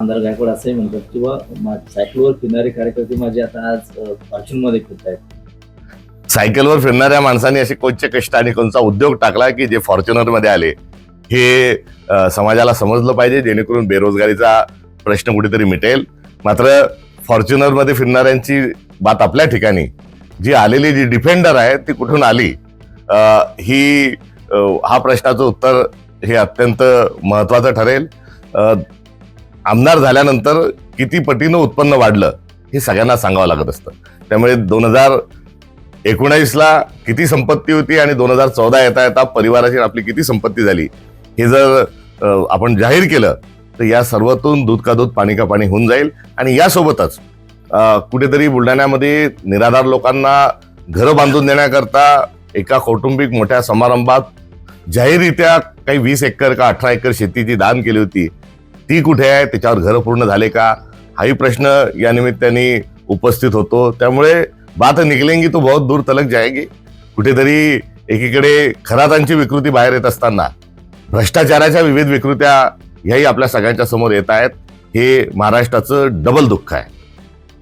आमदार गायकवाड असंही म्हणतात किंवा सायकलवर फिरणारे कार्यकर्ते माझे आता आज फॉर्च्यूनमध्ये फिरतायत. सायकलवर फिरणाऱ्या माणसांनी असे कोणचे कष्ट आणि कोणता उद्योग टाकला की जे फॉर्च्युनर मध्ये आले, हे समाजाला समजलं पाहिजे, जेणेकरून बेरोजगारीचा प्रश्न कुठेतरी मिटेल. मात्र फॉर्च्युनर मध्ये फिरणाऱ्यांची बात आपल्या ठिकाणी, जी आलेली जी डिफेंडर आहे ती कुठून आली, हा प्रश्नाचं उत्तर हे अत्यंत महत्वाचं ठरेल. आमदार झाल्यानंतर किती पटीनं उत्पन्न वाढलं हे सगळ्यांना सांगावं लागत असतं. त्यामुळे 2019ला किती संपत्ती होती आणि 2014 येता येता परिवाराची आपली किती संपत्ती झाली हे जर आपण जाहीर केलं तर या सर्वातून दूध का दूध पाणी का पाणी होऊन जाईल. आणि यासोबतच कुठेतरी बुलढाण्यामध्ये निराधार लोकांना घरं बांधून देण्याकरता एका कौटुंबिक मोठ्या समारंभात जाहीररित्या काही 20 एकर का 18 एकर शेतीची दान केली होती, ती कुठे आहे, त्याच्यावर घरं पूर्ण झाले का, हाही प्रश्न या निमित्ताने उपस्थित होतो. त्यामुळे बात निकलेंगी तो बहुत दूर तलक जाएगी. कुठेतरी एकीकडे खरातांची विकृती बाहेर येत असताना भ्रष्टाचाराच्या विविध विकृत्या ह्याही आपल्या सगळ्यांच्या समोर येत आहेत. हे महाराष्ट्राचं डबल दुःख आहे.